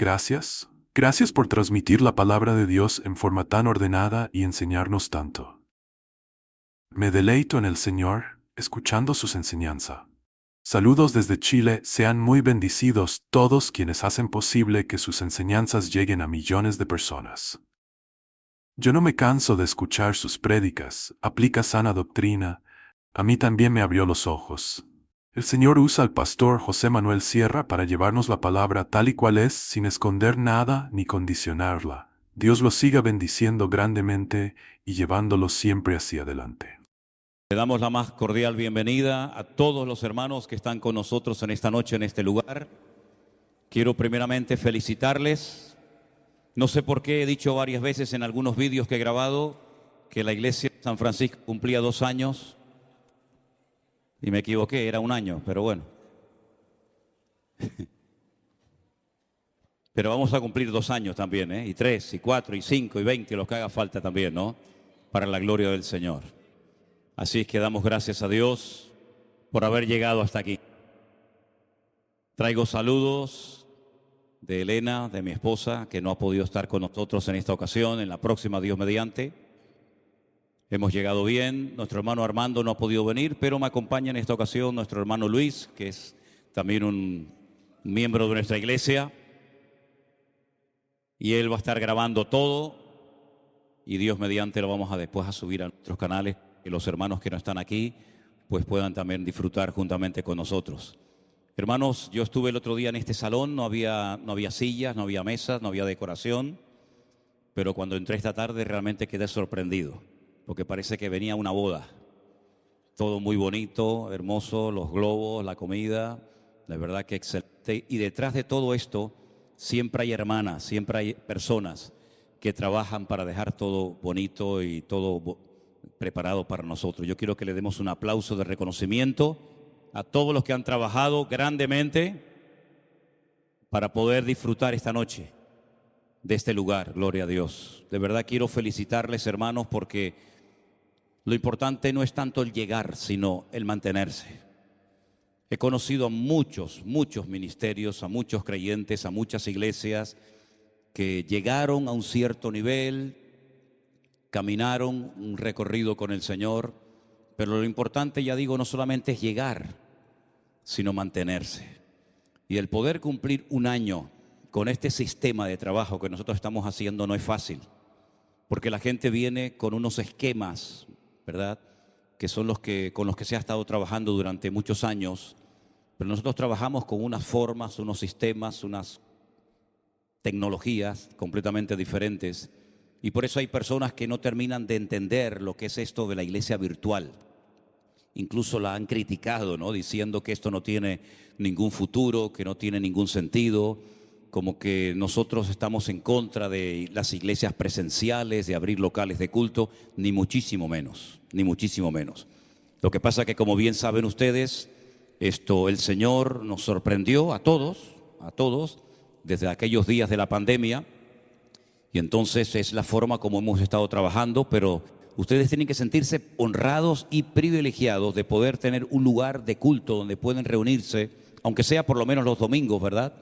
Gracias. Gracias por transmitir la palabra de Dios en forma tan ordenada y enseñarnos tanto. Me deleito en el Señor, escuchando sus enseñanzas. Saludos desde Chile, sean muy bendecidos todos quienes hacen posible que sus enseñanzas lleguen a millones de personas. Yo no me canso de escuchar sus prédicas, aplica sana doctrina, a mí también me abrió los ojos. El Señor usa al pastor José Manuel Sierra para llevarnos la palabra tal y cual es, sin esconder nada ni condicionarla. Dios lo siga bendiciendo grandemente y llevándolo siempre hacia adelante. Le damos la más cordial bienvenida a todos los hermanos que están con nosotros en esta noche, en este lugar. Quiero primeramente felicitarles. No sé por qué he dicho varias veces en algunos vídeos que he grabado que la iglesia de San Francisco cumplía 2 años. Y me equivoqué, era 1 año, pero bueno. Pero vamos a cumplir 2 años también, ¿eh? Y 3, y 4, y 5, y 20, los que haga falta también, ¿no? Para la gloria del Señor. Así es que damos gracias a Dios por haber llegado hasta aquí. Traigo saludos de Elena, de mi esposa, que no ha podido estar con nosotros en esta ocasión, en la próxima, Dios mediante. Hemos llegado bien, nuestro hermano Armando no ha podido venir, pero me acompaña en esta ocasión nuestro hermano Luis, que es también un miembro de nuestra iglesia. Y él va a estar grabando todo y Dios mediante lo vamos a después a subir a nuestros canales, que los hermanos que no están aquí pues puedan también disfrutar juntamente con nosotros. Hermanos, yo estuve el otro día en este salón, no había sillas, no había mesas, no había decoración, pero cuando entré esta tarde realmente quedé sorprendido, porque parece que venía una boda. Todo muy bonito, hermoso, los globos, la comida, la verdad que excelente. Y detrás de todo esto siempre hay hermanas, siempre hay personas que trabajan para dejar todo bonito y todo preparado para nosotros. Yo quiero que le demos un aplauso de reconocimiento a todos los que han trabajado grandemente para poder disfrutar esta noche de este lugar. Gloria a Dios. De verdad quiero felicitarles, hermanos, porque lo importante no es tanto el llegar, sino el mantenerse. He conocido a muchos ministerios, a muchos creyentes, a muchas iglesias que llegaron a un cierto nivel, caminaron un recorrido con el Señor, pero lo importante, ya digo, no solamente es llegar, sino mantenerse. Y el poder cumplir 1 año con este sistema de trabajo que nosotros estamos haciendo no es fácil, porque la gente viene con unos esquemas, ¿verdad?, que son con los que se ha estado trabajando durante muchos años, pero nosotros trabajamos con unas formas, unos sistemas, unas tecnologías completamente diferentes. Y por eso hay personas que no terminan de entender lo que es esto de la iglesia virtual. Incluso la han criticado, ¿no?, diciendo que esto no tiene ningún futuro, que no tiene ningún sentido, como que nosotros estamos en contra de las iglesias presenciales, de abrir locales de culto, ni muchísimo menos, ni muchísimo menos. Lo que pasa que, como bien saben ustedes, el Señor nos sorprendió a todos, desde aquellos días de la pandemia. Y entonces es la forma como hemos estado trabajando, pero ustedes tienen que sentirse honrados y privilegiados de poder tener un lugar de culto donde pueden reunirse, aunque sea por lo menos los domingos, ¿verdad?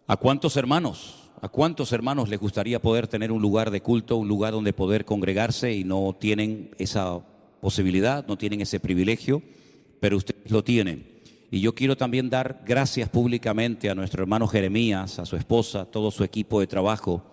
¿A cuántos hermanos les gustaría poder tener un lugar de culto, un lugar donde poder congregarse y no tienen esa posibilidad, no tienen ese privilegio, pero ustedes lo tienen? Y yo quiero también dar gracias públicamente a nuestro hermano Jeremías, a su esposa, a todo su equipo de trabajo,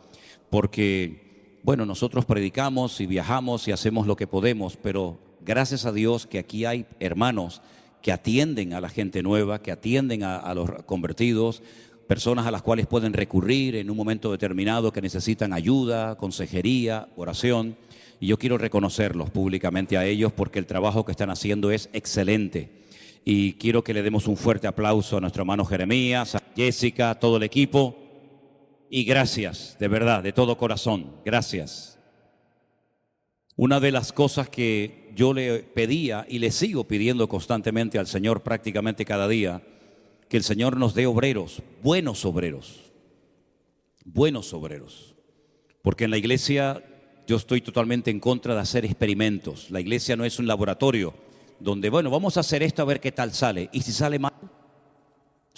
porque, bueno, nosotros predicamos y viajamos y hacemos lo que podemos, pero gracias a Dios que aquí hay hermanos que atienden a la gente nueva, que atienden a los convertidos, personas a las cuales pueden recurrir en un momento determinado que necesitan ayuda, consejería, oración. Y yo quiero reconocerlos públicamente a ellos porque el trabajo que están haciendo es excelente. Y quiero que le demos un fuerte aplauso a nuestro hermano Jeremías, a Jessica, a todo el equipo. Y gracias, de verdad, de todo corazón, gracias. Una de las cosas que yo le pedía y le sigo pidiendo constantemente al Señor prácticamente cada día, que el Señor nos dé obreros, buenos obreros, porque en la iglesia yo estoy totalmente en contra de hacer experimentos. La iglesia no es un laboratorio donde, bueno, vamos a hacer esto a ver qué tal sale, y si sale mal,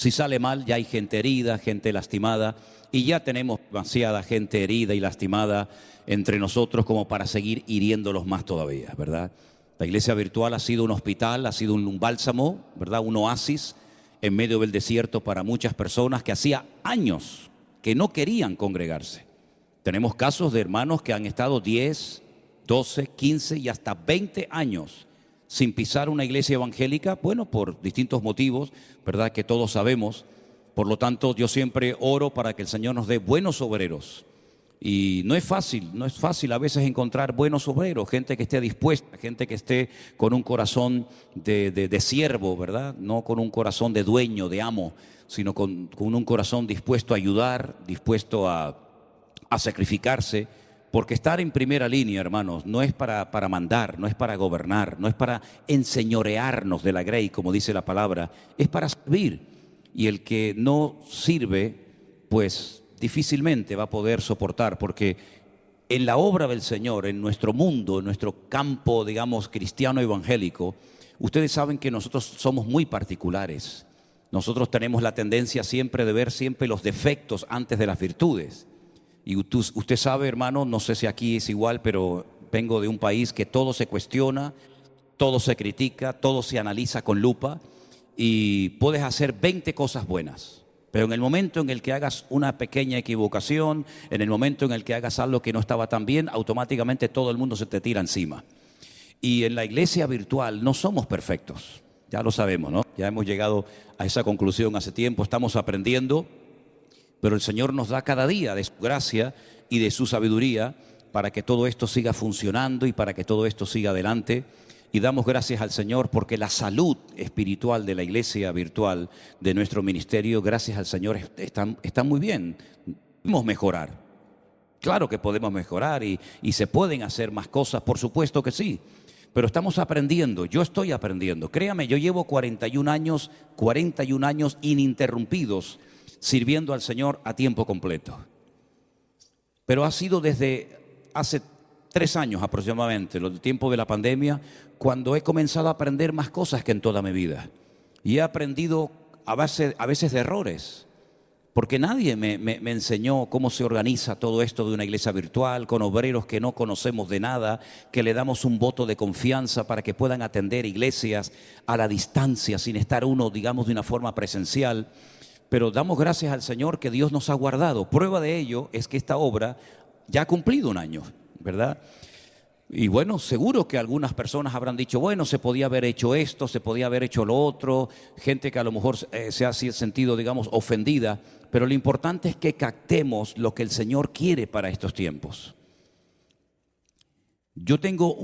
Si sale mal, ya hay gente herida, gente lastimada, y ya tenemos demasiada gente herida y lastimada entre nosotros como para seguir hiriéndolos más todavía, ¿verdad? La iglesia virtual ha sido un hospital, ha sido un bálsamo, ¿verdad? Un oasis en medio del desierto para muchas personas que hacía años que no querían congregarse. Tenemos casos de hermanos que han estado 10, 12, 15 y hasta 20 años sin pisar una iglesia evangélica, bueno, por distintos motivos, ¿verdad?, que todos sabemos. Por lo tanto, yo siempre oro para que el Señor nos dé buenos obreros. Y no es fácil a veces encontrar buenos obreros, gente que esté dispuesta, gente que esté con un corazón de siervo, ¿verdad? No con un corazón de dueño, de amo, sino con un corazón dispuesto a ayudar, dispuesto a sacrificarse. Porque estar en primera línea, hermanos, no es para mandar, no es para gobernar, no es para enseñorearnos de la grey, como dice la palabra, es para servir. Y el que no sirve, pues difícilmente va a poder soportar, porque en la obra del Señor, en nuestro mundo, en nuestro campo, digamos, cristiano evangélico, ustedes saben que nosotros somos muy particulares. Nosotros tenemos la tendencia siempre de ver siempre los defectos antes de las virtudes. Y usted sabe, hermano, no sé si aquí es igual, pero vengo de un país que todo se cuestiona, todo se critica, todo se analiza con lupa y puedes hacer 20 cosas buenas. Pero en el momento en el que hagas una pequeña equivocación, en el momento en el que hagas algo que no estaba tan bien, automáticamente todo el mundo se te tira encima. Y en la iglesia virtual no somos perfectos, ya lo sabemos, ¿no? Ya hemos llegado a esa conclusión hace tiempo, estamos aprendiendo. Pero el Señor nos da cada día de su gracia y de su sabiduría para que todo esto siga funcionando y para que todo esto siga adelante. Y damos gracias al Señor porque la salud espiritual de la iglesia virtual, de nuestro ministerio, gracias al Señor, está muy bien. Podemos mejorar. Claro que podemos mejorar y se pueden hacer más cosas, por supuesto que sí. Pero estamos aprendiendo, yo estoy aprendiendo. Créame, yo llevo 41 años ininterrumpidos sirviendo al Señor a tiempo completo. Pero ha sido desde hace 3 años aproximadamente, el tiempo de la pandemia, cuando he comenzado a aprender más cosas que en toda mi vida. Y he aprendido a veces de errores, porque nadie me enseñó cómo se organiza todo esto de una iglesia virtual, con obreros que no conocemos de nada, que le damos un voto de confianza para que puedan atender iglesias a la distancia, sin estar uno, digamos, de una forma presencial. Pero damos gracias al Señor que Dios nos ha guardado. Prueba de ello es que esta obra ya ha cumplido 1 año, ¿verdad? Y bueno, seguro que algunas personas habrán dicho, bueno, se podía haber hecho esto, se podía haber hecho lo otro, gente que a lo mejor se ha sentido, digamos, ofendida, pero lo importante es que captemos lo que el Señor quiere para estos tiempos. Yo tengo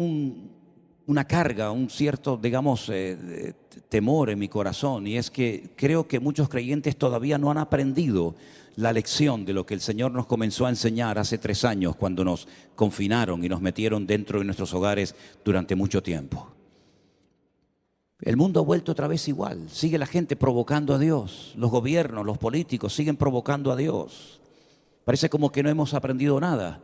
una carga, un cierto, digamos, temor en mi corazón, y es que creo que muchos creyentes todavía no han aprendido la lección de lo que el Señor nos comenzó a enseñar hace 3 años cuando nos confinaron y nos metieron dentro de nuestros hogares durante mucho tiempo. El mundo ha vuelto otra vez igual, sigue la gente provocando a Dios, los gobiernos, los políticos siguen provocando a Dios. Parece como que no hemos aprendido nada.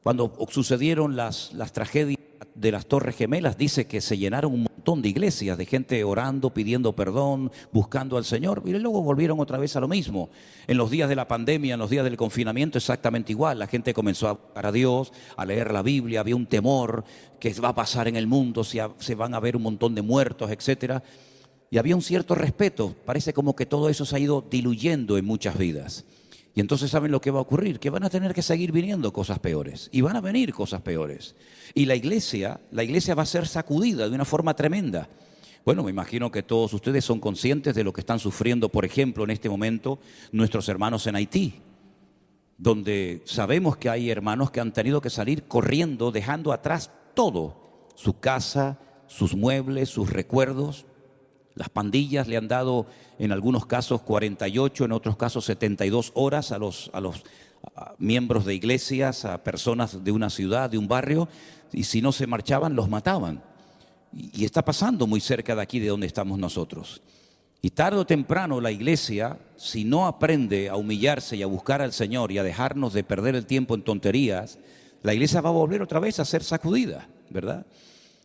Cuando sucedieron las tragedias de las Torres Gemelas, dice que se llenaron un montón de iglesias, de gente orando, pidiendo perdón, buscando al Señor, y luego volvieron otra vez a lo mismo. En los días de la pandemia, en los días del confinamiento, exactamente igual. La gente comenzó a buscar a Dios, a leer la Biblia, había un temor que va a pasar en el mundo, se van a ver un montón de muertos, etcétera. Y había un cierto respeto. Parece como que todo eso se ha ido diluyendo en muchas vidas. Y entonces saben lo que va a ocurrir, que van a tener que seguir viniendo cosas peores, y van a venir cosas peores. Y la iglesia va a ser sacudida de una forma tremenda. Bueno, me imagino que todos ustedes son conscientes de lo que están sufriendo, por ejemplo, en este momento, nuestros hermanos en Haití, donde sabemos que hay hermanos que han tenido que salir corriendo, dejando atrás todo, su casa, sus muebles, sus recuerdos. Las pandillas le han dado en algunos casos 48, en otros casos 72 horas a los miembros de iglesias, a personas de una ciudad, de un barrio, y si no se marchaban, los mataban. Y está pasando muy cerca de aquí de donde estamos nosotros. Y tarde o temprano la iglesia, si no aprende a humillarse y a buscar al Señor y a dejarnos de perder el tiempo en tonterías, la iglesia va a volver otra vez a ser sacudida, ¿verdad?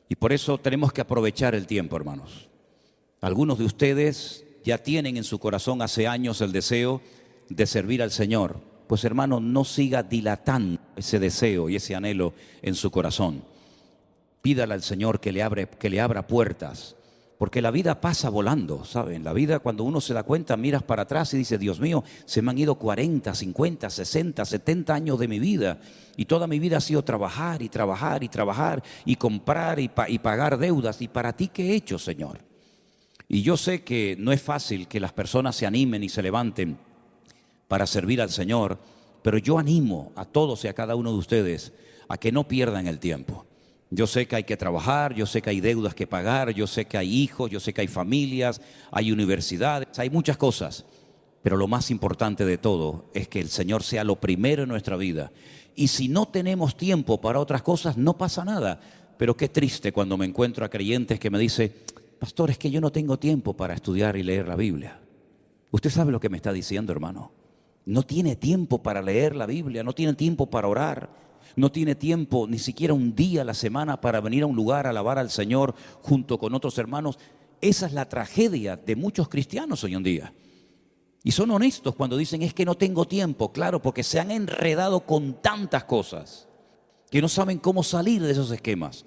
Y por eso tenemos que aprovechar el tiempo, hermanos. Algunos de ustedes ya tienen en su corazón hace años el deseo de servir al Señor. Pues hermano, no siga dilatando ese deseo y ese anhelo en su corazón. Pídale al Señor que le abra puertas, porque la vida pasa volando, ¿saben? La vida, cuando uno se da cuenta, miras para atrás y dice, Dios mío, se me han ido 40, 50, 60, 70 años de mi vida, y toda mi vida ha sido trabajar y trabajar y trabajar y comprar y pagar deudas. ¿Y para ti qué he hecho, Señor? Y yo sé que no es fácil que las personas se animen y se levanten para servir al Señor, pero yo animo a todos y a cada uno de ustedes a que no pierdan el tiempo. Yo sé que hay que trabajar, yo sé que hay deudas que pagar, yo sé que hay hijos, yo sé que hay familias, hay universidades, hay muchas cosas. Pero lo más importante de todo es que el Señor sea lo primero en nuestra vida. Y si no tenemos tiempo para otras cosas, no pasa nada. Pero qué triste cuando me encuentro a creyentes que me dicen, pastor, es que yo no tengo tiempo para estudiar y leer la Biblia. Usted sabe lo que me está diciendo, hermano. No tiene tiempo para leer la Biblia, no tiene tiempo para orar. No tiene tiempo ni siquiera un día a la semana para venir a un lugar a alabar al Señor junto con otros hermanos. Esa es la tragedia de muchos cristianos hoy en día. Y son honestos cuando dicen, es que no tengo tiempo. Claro, porque se han enredado con tantas cosas que no saben cómo salir de esos esquemas.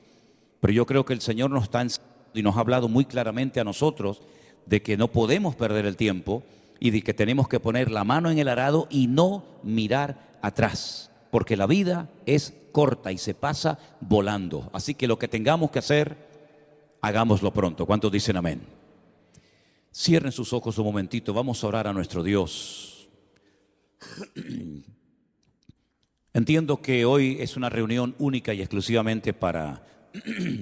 Pero yo creo que el Señor nos está enseñando y nos ha hablado muy claramente a nosotros de que no podemos perder el tiempo y de que tenemos que poner la mano en el arado y no mirar atrás. Porque la vida es corta y se pasa volando. Así que lo que tengamos que hacer, hagámoslo pronto. ¿Cuántos dicen amén? Cierren sus ojos un momentito. Vamos a orar a nuestro Dios. Entiendo que hoy es una reunión única y exclusivamente para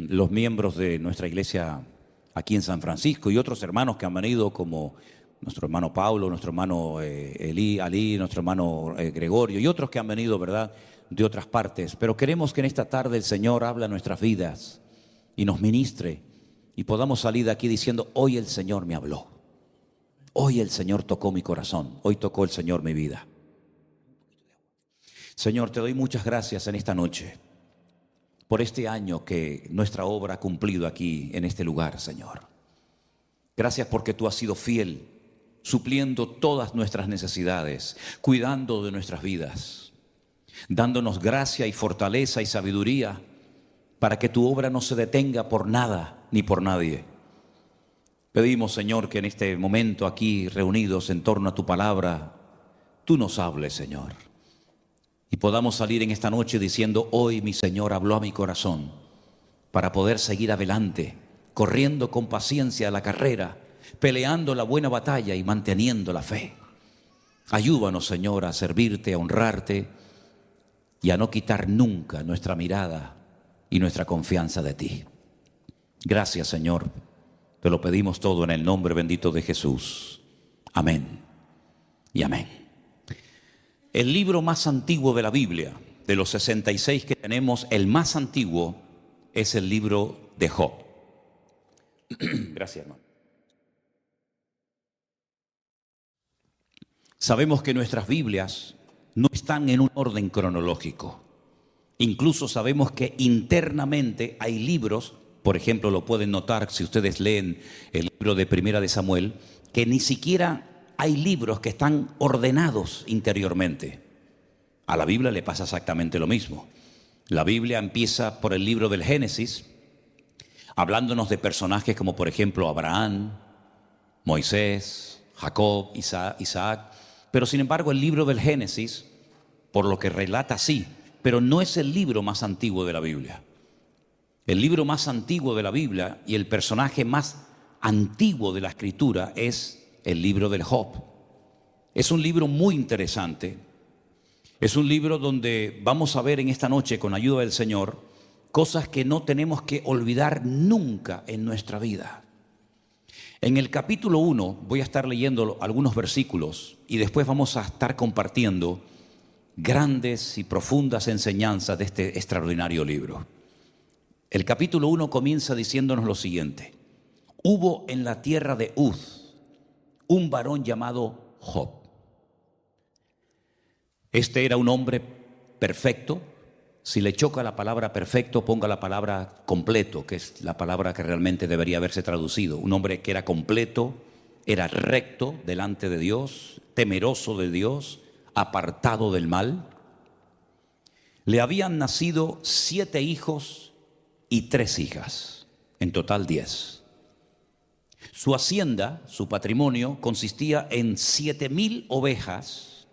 los miembros de nuestra iglesia aquí en San Francisco y otros hermanos que han venido, como nuestro hermano Pablo, nuestro hermano Ali, nuestro hermano Gregorio y otros que han venido, ¿verdad?, de otras partes. Pero queremos que en esta tarde el Señor hable a nuestras vidas y nos ministre y podamos salir de aquí diciendo, hoy el Señor me habló. Hoy el Señor tocó mi corazón. Hoy tocó el Señor mi vida. Señor, te doy muchas gracias en esta noche por este año que nuestra obra ha cumplido aquí en este lugar, Señor. Gracias porque tú has sido fiel, supliendo todas nuestras necesidades, cuidando de nuestras vidas, dándonos gracia y fortaleza y sabiduría para que tu obra no se detenga por nada ni por nadie. Pedimos, Señor, que en este momento aquí reunidos en torno a tu palabra, tú nos hables, Señor, y podamos salir en esta noche diciendo, hoy mi Señor habló a mi corazón para poder seguir adelante, corriendo con paciencia la carrera, peleando la buena batalla y manteniendo la fe. Ayúdanos, Señor, a servirte, a honrarte y a no quitar nunca nuestra mirada y nuestra confianza de ti. Gracias, Señor. Te lo pedimos todo en el nombre bendito de Jesús. Amén y amén. El libro más antiguo de la Biblia, de los 66 que tenemos, el más antiguo es el libro de Job. Gracias, hermano. Sabemos que nuestras Biblias no están en un orden cronológico. Incluso sabemos que internamente hay libros, por ejemplo, lo pueden notar si ustedes leen el libro de Primera de Samuel, que ni siquiera hay libros que están ordenados interiormente. A la Biblia le pasa exactamente lo mismo. La Biblia empieza por el libro del Génesis, hablándonos de personajes como por ejemplo Abraham, Moisés, Jacob, Isaac. Pero sin embargo el libro del Génesis, por lo que relata, sí, pero no es el libro más antiguo de la Biblia. El libro más antiguo de la Biblia y el personaje más antiguo de la Escritura es el libro del Job. Es un libro muy interesante. Es un libro donde vamos a ver en esta noche, con ayuda del Señor, cosas que no tenemos que olvidar nunca en nuestra vida. En el capítulo 1 voy a estar leyendo algunos versículos y después vamos a estar compartiendo grandes y profundas enseñanzas de este extraordinario libro. El capítulo 1 comienza diciéndonos lo siguiente: hubo en la tierra de Uz un varón llamado Job. Este era un hombre perfecto. Si le choca la palabra perfecto, ponga la palabra completo, que es la palabra que realmente debería haberse traducido. Un hombre que era completo, era recto delante de Dios, temeroso de Dios, apartado del mal. Le habían nacido 7 hijos y 3 hijas, en total 10. Su hacienda, su patrimonio, consistía en 7,000 ovejas,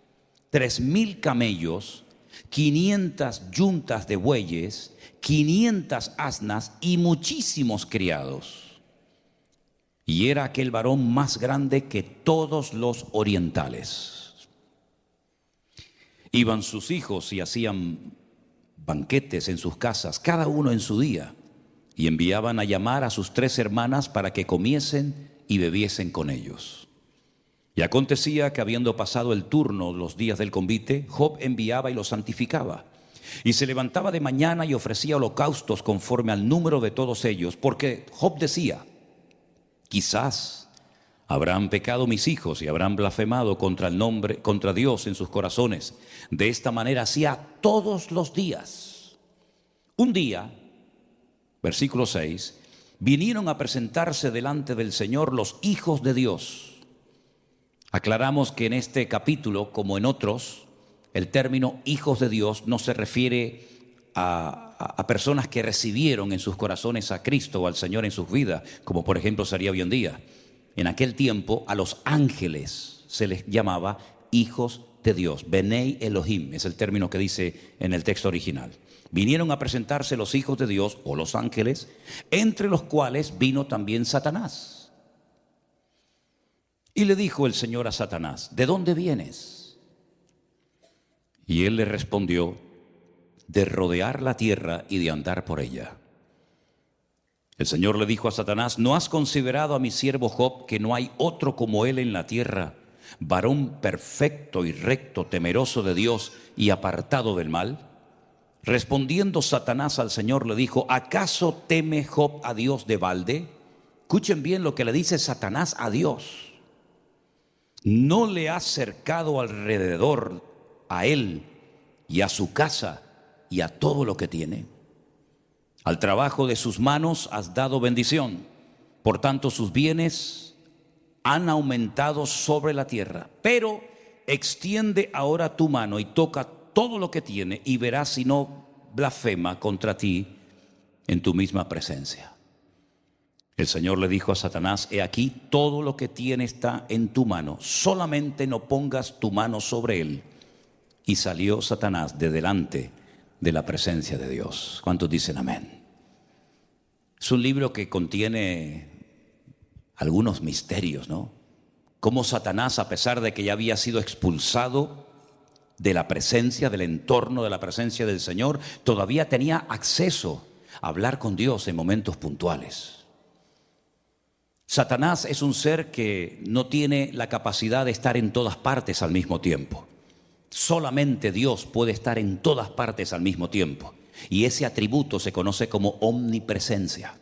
3,000 camellos, 500 yuntas de bueyes, 500 asnas y muchísimos criados. Y era aquel varón más grande que todos los orientales. Iban sus hijos y hacían banquetes en sus casas, cada uno en su día, y enviaban a llamar a sus 3 hermanas para que comiesen y bebiesen con ellos. Y acontecía que habiendo pasado el turno los días del convite, Job enviaba y los santificaba. Y se levantaba de mañana y ofrecía holocaustos conforme al número de todos ellos, porque Job decía: quizás habrán pecado mis hijos y habrán blasfemado contra Dios en sus corazones. De esta manera hacía todos los días. Un día, versículo 6, vinieron a presentarse delante del Señor los hijos de Dios. Aclaramos que en este capítulo, como en otros, el término hijos de Dios no se refiere a personas que recibieron en sus corazones a Cristo o al Señor en sus vidas, como por ejemplo sería hoy en día. En aquel tiempo a los ángeles se les llamaba hijos de Dios. Benei Elohim es el término que dice en el texto original. Vinieron a presentarse los hijos de Dios o los ángeles, entre los cuales vino también Satanás. Y le dijo el Señor a Satanás: ¿de dónde vienes? Y él le respondió: de rodear la tierra y de andar por ella. El Señor le dijo a Satanás: ¿no has considerado a mi siervo Job, que no hay otro como él en la tierra, varón perfecto y recto, temeroso de Dios y apartado del mal? Respondiendo Satanás al Señor le dijo: ¿acaso teme Job a Dios de balde? Escuchen bien lo que le dice Satanás a Dios. ¿No le has cercado alrededor a él y a su casa y a todo lo que tiene? Al trabajo de sus manos has dado bendición, por tanto sus bienes han aumentado sobre la tierra. Pero extiende ahora tu mano y toca todo lo que tiene, y verás si no blasfema contra ti en tu misma presencia. El Señor le dijo a Satanás: he aquí, todo lo que tiene está en tu mano, solamente no pongas tu mano sobre él. Y salió Satanás de delante de la presencia de Dios. ¿Cuántos dicen amén? Es un libro que contiene algunos misterios, ¿no? Cómo Satanás, a pesar de que ya había sido expulsado de la presencia, del entorno de la presencia del Señor, todavía tenía acceso a hablar con Dios en momentos puntuales. Satanás es un ser que no tiene la capacidad de estar en todas partes al mismo tiempo. Solamente Dios puede estar en todas partes al mismo tiempo, y ese atributo se conoce como omnipresencia.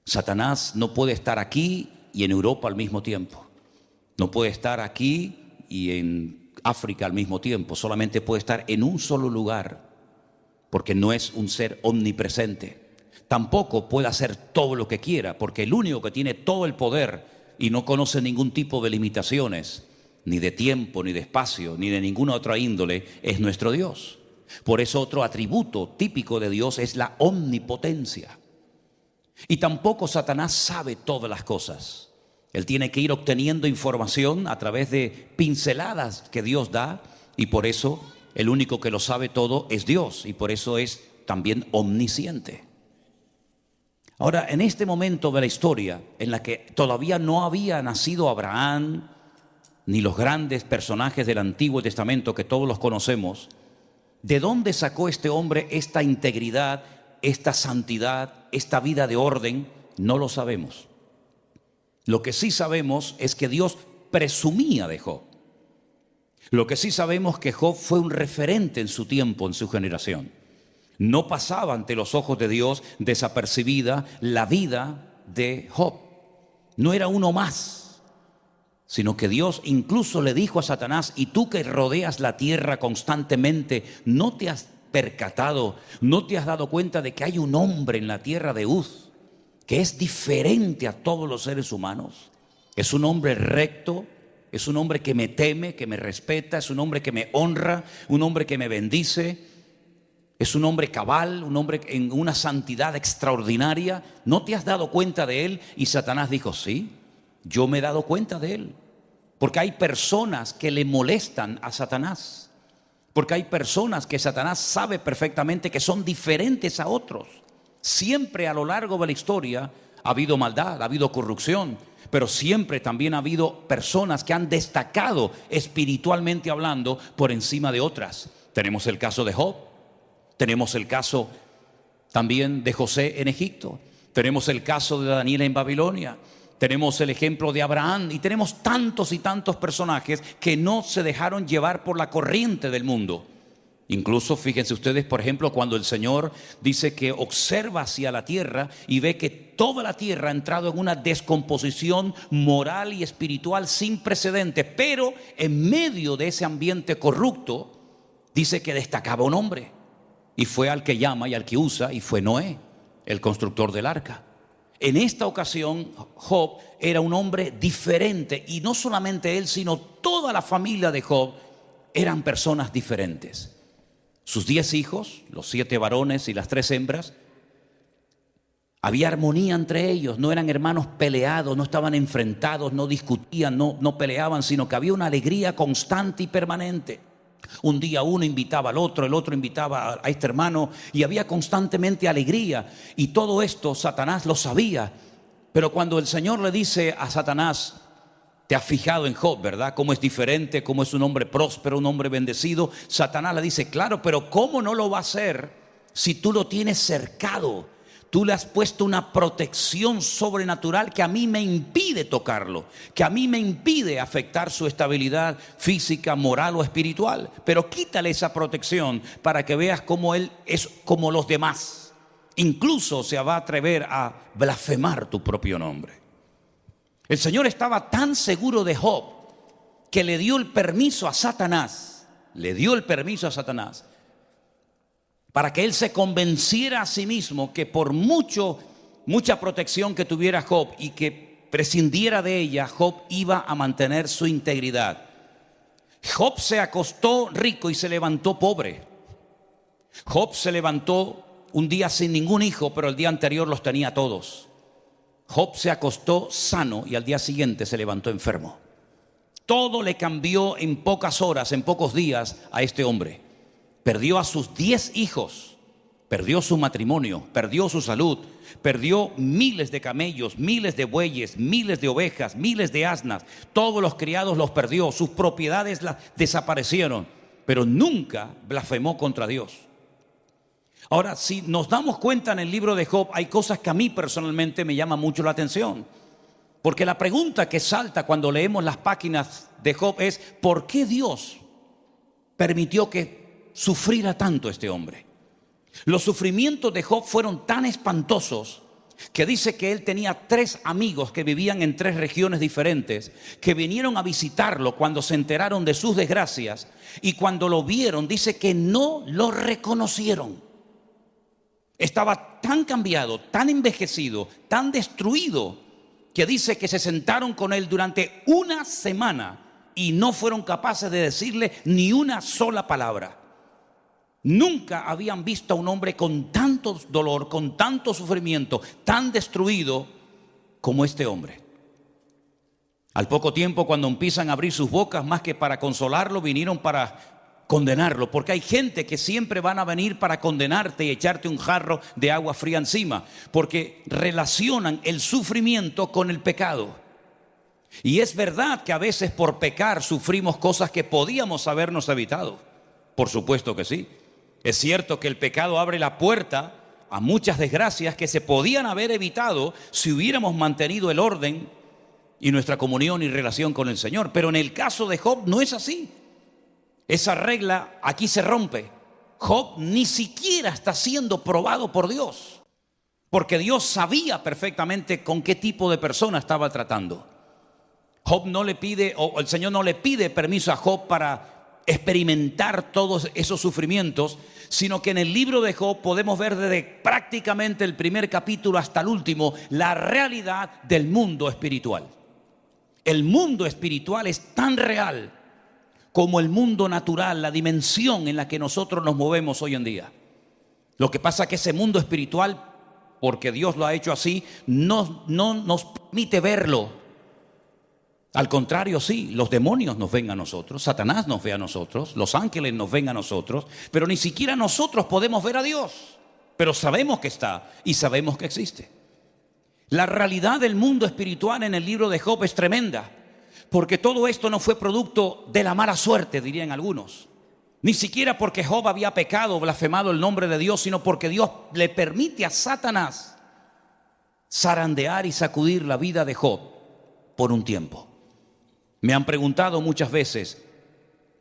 Satanás no puede estar aquí y en Europa al mismo tiempo. No puede estar aquí y en África al mismo tiempo. Solamente puede estar en un solo lugar, porque no es un ser omnipresente. Tampoco puede hacer todo lo que quiera, porque el único que tiene todo el poder y no conoce ningún tipo de limitaciones, ni de tiempo, ni de espacio, ni de ninguna otra índole, es nuestro Dios. Por eso otro atributo típico de Dios es la omnipotencia. Y tampoco Satanás sabe todas las cosas. Él tiene que ir obteniendo información a través de pinceladas que Dios da, y por eso el único que lo sabe todo es Dios, y por eso es también omnisciente. Ahora, en este momento de la historia, en la que todavía no había nacido Abraham, ni los grandes personajes del Antiguo Testamento que todos los conocemos, ¿de dónde sacó este hombre esta integridad, esta santidad, esta vida de orden? No lo sabemos. Lo que sí sabemos es que Dios presumía de Job. Lo que sí sabemos es que Job fue un referente en su tiempo, en su generación. No pasaba ante los ojos de Dios desapercibida la vida de Job. No era uno más, sino que Dios incluso le dijo a Satanás: y tú que rodeas la tierra constantemente, ¿no te has percatado, no te has dado cuenta de que hay un hombre en la tierra de Uz que es diferente a todos los seres humanos? Es un hombre recto, es un hombre que me teme, que me respeta, es un hombre que me honra, un hombre que me bendice, es un hombre cabal, un hombre en una santidad extraordinaria. ¿No te has dado cuenta de él? Y Satanás dijo, sí, yo me he dado cuenta de él. Porque hay personas que le molestan a Satanás. Porque hay personas que Satanás sabe perfectamente que son diferentes a otros. Siempre a lo largo de la historia ha habido maldad, ha habido corrupción, pero siempre también ha habido personas que han destacado espiritualmente hablando por encima de otras. Tenemos el caso de Job, tenemos el caso también de José en Egipto, tenemos el caso de Daniel en Babilonia, tenemos el ejemplo de Abraham y tenemos tantos y tantos personajes que no se dejaron llevar por la corriente del mundo. Incluso fíjense ustedes, por ejemplo, cuando el Señor dice que observa hacia la tierra y ve que toda la tierra ha entrado en una descomposición moral y espiritual sin precedentes, pero en medio de ese ambiente corrupto, dice que destacaba un hombre, y fue al que llama y al que usa, y fue Noé, el constructor del arca. En esta ocasión, Job era un hombre diferente, y no solamente él, sino toda la familia de Job eran personas diferentes. Sus 10 hijos, los 7 varones y las 3 hembras, había armonía entre ellos, no eran hermanos peleados, no estaban enfrentados, no discutían, no peleaban, sino que había una alegría constante y permanente. Un día uno invitaba al otro, el otro invitaba a este hermano y había constantemente alegría. Y todo esto Satanás lo sabía. Pero cuando el Señor le dice a Satanás, te has fijado en Job, ¿verdad? Cómo es diferente, cómo es un hombre próspero, un hombre bendecido. Satanás le dice, claro, pero ¿cómo no lo va a hacer si tú lo tienes cercado? Tú le has puesto una protección sobrenatural que a mí me impide tocarlo, que a mí me impide afectar su estabilidad física, moral o espiritual. Pero quítale esa protección para que veas cómo él es como los demás. Incluso se va a atrever a blasfemar tu propio nombre. El Señor estaba tan seguro de Job que le dio el permiso a Satanás, para que él se convenciera a sí mismo que por mucha protección que tuviera Job y que prescindiera de ella, Job iba a mantener su integridad. Job se acostó rico y se levantó pobre. Job se levantó un día sin ningún hijo, pero el día anterior los tenía todos. Job se acostó sano y al día siguiente se levantó enfermo. Todo le cambió en pocas horas, en pocos días a este hombre. Perdió a sus 10 hijos, perdió su matrimonio, perdió su salud, perdió miles de camellos, miles de bueyes, miles de ovejas, miles de asnas. Todos los criados los perdió, sus propiedades las desaparecieron, pero nunca blasfemó contra Dios. Ahora, si nos damos cuenta en el libro de Job, hay cosas que a mí personalmente me llaman mucho la atención. Porque la pregunta que salta cuando leemos las páginas de Job es, ¿por qué Dios permitió que sufriera tanto este hombre? Los sufrimientos de Job fueron tan espantosos que dice que él tenía 3 amigos que vivían en 3 regiones diferentes, que vinieron a visitarlo cuando se enteraron de sus desgracias, y cuando lo vieron dice que no lo reconocieron. Estaba tan cambiado, tan envejecido, tan destruido, que dice que se sentaron con él durante una semana y no fueron capaces de decirle ni una sola palabra. Nunca habían visto a un hombre con tanto dolor, con tanto sufrimiento, tan destruido como este hombre. Al poco tiempo, cuando empiezan a abrir sus bocas, más que para consolarlo, vinieron para condenarlo, porque hay gente que siempre van a venir para condenarte y echarte un jarro de agua fría encima, porque relacionan el sufrimiento con el pecado. Y es verdad que a veces por pecar sufrimos cosas que podíamos habernos evitado. Por supuesto que sí. Es cierto que el pecado abre la puerta a muchas desgracias que se podían haber evitado si hubiéramos mantenido el orden y nuestra comunión y relación con el Señor. Pero en el caso de Job no es así. Esa regla aquí se rompe. Job ni siquiera está siendo probado por Dios, porque Dios sabía perfectamente con qué tipo de persona estaba tratando. Job no le pide, o el Señor no le pide permiso a Job para experimentar todos esos sufrimientos, sino que en el libro de Job podemos ver desde prácticamente el primer capítulo hasta el último la realidad del mundo espiritual. El mundo espiritual es tan real como el mundo natural, la dimensión en la que nosotros nos movemos hoy en día. Lo que pasa es que ese mundo espiritual, porque Dios lo ha hecho así, no nos permite verlo. Al contrario, sí, los demonios nos ven a nosotros, Satanás nos ve a nosotros, los ángeles nos ven a nosotros, pero ni siquiera nosotros podemos ver a Dios. Pero sabemos que está y sabemos que existe. La realidad del mundo espiritual en el libro de Job es tremenda, porque todo esto no fue producto de la mala suerte, dirían algunos. Ni siquiera porque Job había pecado, blasfemado el nombre de Dios, sino porque Dios le permite a Satanás zarandear y sacudir la vida de Job por un tiempo. Me han preguntado muchas veces,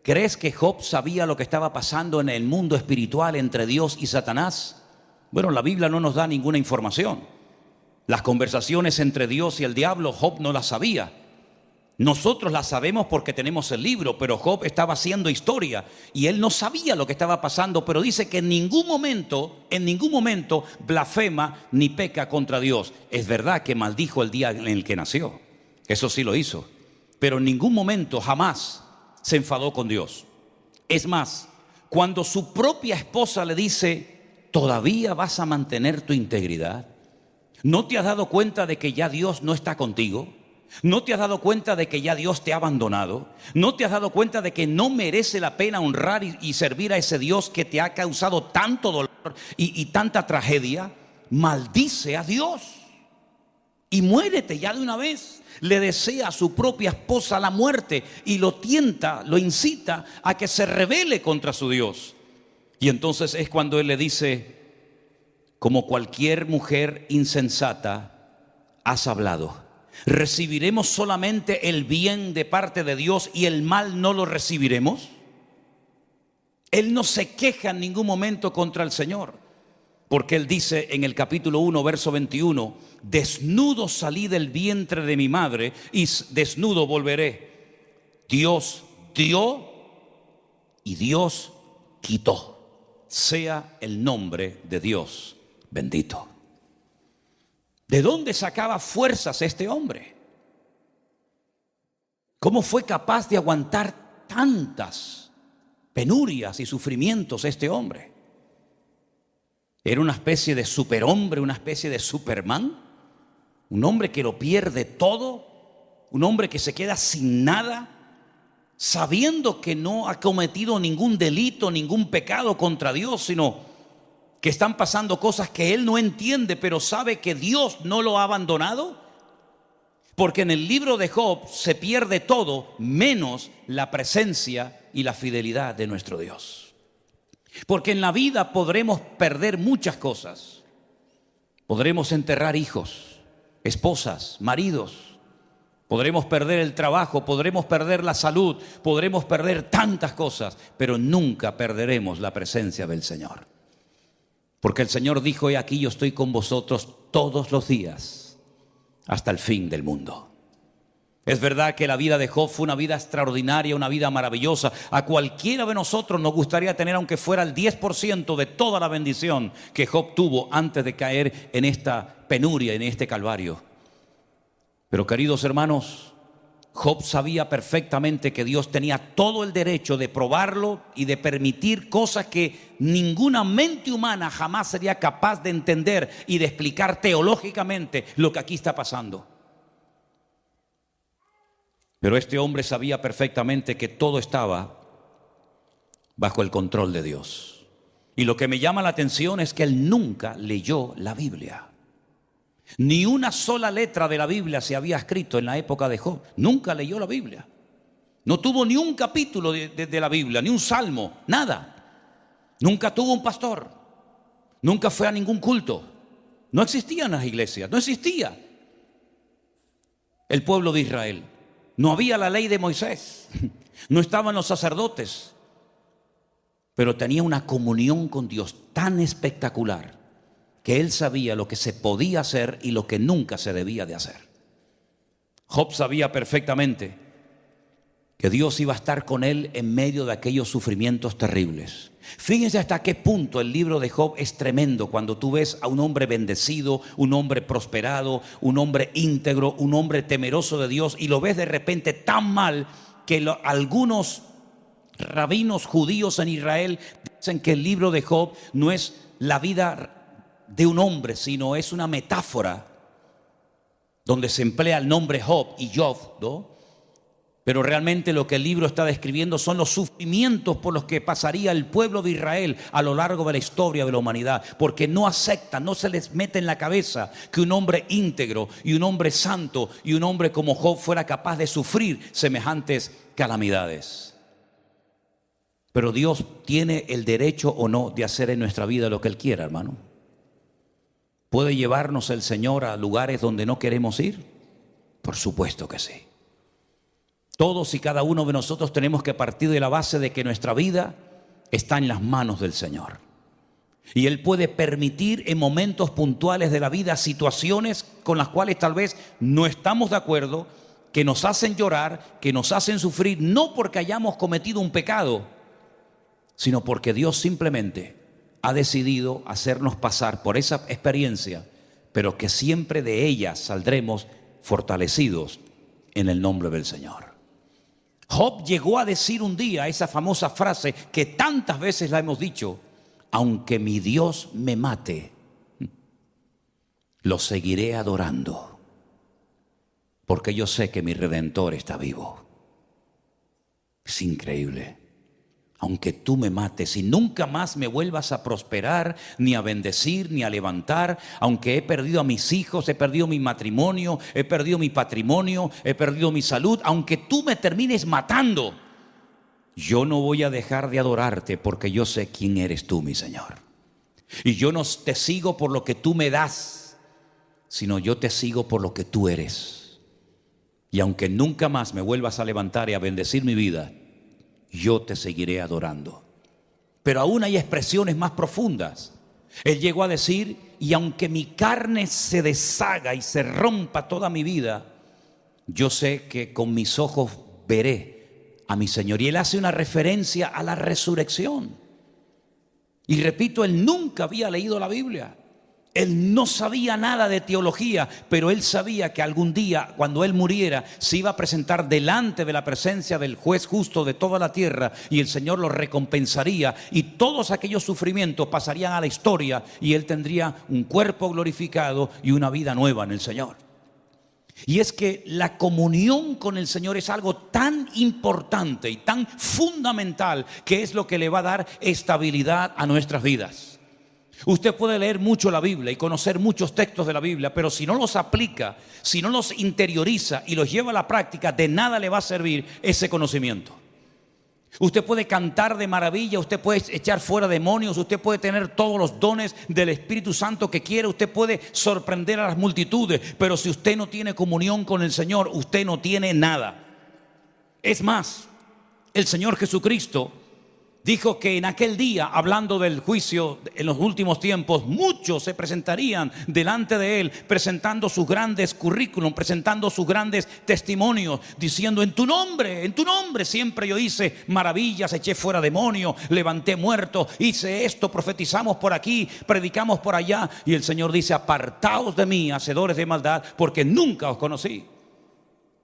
¿crees que Job sabía lo que estaba pasando en el mundo espiritual entre Dios y Satanás? Bueno, la Biblia no nos da ninguna información. Las conversaciones entre Dios y el diablo, Job no las sabía. Nosotros las sabemos porque tenemos el libro, pero Job estaba haciendo historia y él no sabía lo que estaba pasando, pero dice que en ningún momento blasfema ni peca contra Dios. Es verdad que maldijo el día en el que nació, eso sí lo hizo, pero en ningún momento, jamás se enfadó con Dios. Es más, cuando su propia esposa le dice, ¿todavía vas a mantener tu integridad? ¿No te has dado cuenta de que ya Dios no está contigo? ¿No te has dado cuenta de que ya Dios te ha abandonado? ¿No te has dado cuenta de que no merece la pena honrar y servir a ese Dios que te ha causado tanto dolor y tanta tragedia? Maldice a Dios y muérete ya de una vez. Le desea a su propia esposa la muerte y lo tienta, lo incita a que se rebele contra su Dios. Y entonces es cuando él le dice, como cualquier mujer insensata, has hablado. ¿Recibiremos solamente el bien de parte de Dios y el mal no lo recibiremos? Él no se queja en ningún momento contra el Señor, porque él dice en el capítulo 1, verso 21, desnudo salí del vientre de mi madre y desnudo volveré. Dios dio y Dios quitó. Sea el nombre de Dios bendito. ¿De dónde sacaba fuerzas este hombre? ¿Cómo fue capaz de aguantar tantas penurias y sufrimientos este hombre? ¿Era una especie de superhombre, una especie de Superman? ¿Un hombre que lo pierde todo? ¿Un hombre que se queda sin nada? Sabiendo que no ha cometido ningún delito, ningún pecado contra Dios, sino que están pasando cosas que él no entiende, pero sabe que Dios no lo ha abandonado. Porque en el libro de Job se pierde todo menos la presencia y la fidelidad de nuestro Dios. Porque en la vida podremos perder muchas cosas. Podremos enterrar hijos, esposas, maridos. Podremos perder el trabajo, podremos perder la salud, podremos perder tantas cosas, pero nunca perderemos la presencia del Señor. Porque el Señor dijo, he aquí yo estoy con vosotros todos los días hasta el fin del mundo. Es verdad que la vida de Job fue una vida extraordinaria, una vida maravillosa. A cualquiera de nosotros nos gustaría tener, aunque fuera el 10% de toda la bendición que Job tuvo antes de caer en esta penuria, en este calvario. Pero queridos hermanos, Job sabía perfectamente que Dios tenía todo el derecho de probarlo y de permitir cosas que ninguna mente humana jamás sería capaz de entender y de explicar teológicamente lo que aquí está pasando. Pero este hombre sabía perfectamente que todo estaba bajo el control de Dios. Y lo que me llama la atención es que él nunca leyó la Biblia. Ni una sola letra de la Biblia se había escrito en la época de Job. Nunca leyó la Biblia. No tuvo ni un capítulo de la Biblia, ni un salmo, nada. Nunca tuvo un pastor. Nunca fue a ningún culto. No existían las iglesias, no existía el pueblo de Israel. No había la ley de Moisés. No estaban los sacerdotes. Pero tenía una comunión con Dios tan espectacular que él sabía lo que se podía hacer y lo que nunca se debía de hacer. Job sabía perfectamente que Dios iba a estar con él en medio de aquellos sufrimientos terribles. Fíjense hasta qué punto el libro de Job es tremendo cuando tú ves a un hombre bendecido, un hombre prosperado, un hombre íntegro, un hombre temeroso de Dios, y lo ves de repente tan mal que algunos rabinos judíos en Israel dicen que el libro de Job no es la vida de un hombre, sino es una metáfora donde se emplea el nombre Job y Job, ¿no? Pero realmente lo que el libro está describiendo son los sufrimientos por los que pasaría el pueblo de Israel a lo largo de la historia de la humanidad, porque no aceptan, no se les mete en la cabeza que un hombre íntegro y un hombre santo y un hombre como Job fuera capaz de sufrir semejantes calamidades. Pero Dios tiene el derecho o no de hacer en nuestra vida lo que Él quiera, hermano. ¿Puede llevarnos el Señor a lugares donde no queremos ir? Por supuesto que sí. Todos y cada uno de nosotros tenemos que partir de la base de que nuestra vida está en las manos del Señor. Y Él puede permitir en momentos puntuales de la vida situaciones con las cuales tal vez no estamos de acuerdo, que nos hacen llorar, que nos hacen sufrir, no porque hayamos cometido un pecado, sino porque Dios simplemente ha decidido hacernos pasar por esa experiencia, pero que siempre de ella saldremos fortalecidos en el nombre del Señor. Job llegó a decir un día esa famosa frase que tantas veces la hemos dicho: aunque mi Dios me mate, lo seguiré adorando, porque yo sé que mi Redentor está vivo. Es increíble. Aunque tú me mates y nunca más me vuelvas a prosperar, ni a bendecir, ni a levantar, aunque he perdido a mis hijos, he perdido mi matrimonio, he perdido mi patrimonio, he perdido mi salud, aunque tú me termines matando, yo no voy a dejar de adorarte, porque yo sé quién eres tú, mi Señor. Y yo no te sigo por lo que tú me das, sino yo te sigo por lo que tú eres. Y aunque nunca más me vuelvas a levantar y a bendecir mi vida, yo te seguiré adorando. Pero aún hay expresiones más profundas. Él llegó a decir: y aunque mi carne se deshaga y se rompa toda mi vida, yo sé que con mis ojos veré a mi Señor. Y él hace una referencia a la resurrección. Y repito, él nunca había leído la Biblia. Él no sabía nada de teología, pero él sabía que algún día, cuando él muriera, se iba a presentar delante de la presencia del juez justo de toda la tierra, y el Señor lo recompensaría, y todos aquellos sufrimientos pasarían a la historia, y él tendría un cuerpo glorificado y una vida nueva en el Señor. Y es que la comunión con el Señor es algo tan importante y tan fundamental, que es lo que le va a dar estabilidad a nuestras vidas. Usted puede leer mucho la Biblia y conocer muchos textos de la Biblia, pero si no los aplica, si no los interioriza y los lleva a la práctica, de nada le va a servir ese conocimiento. Usted puede cantar de maravilla, usted puede echar fuera demonios, usted puede tener todos los dones del Espíritu Santo que quiere, usted puede sorprender a las multitudes, pero si usted no tiene comunión con el Señor, usted no tiene nada. Es más, el Señor Jesucristo dijo que en aquel día, hablando del juicio en los últimos tiempos, muchos se presentarían delante de él, presentando sus grandes currículum, presentando sus grandes testimonios, diciendo: en tu nombre siempre yo hice maravillas, eché fuera demonios, levanté muertos, hice esto, profetizamos por aquí, predicamos por allá. Y el Señor dice: apartaos de mí, hacedores de maldad, porque nunca os conocí.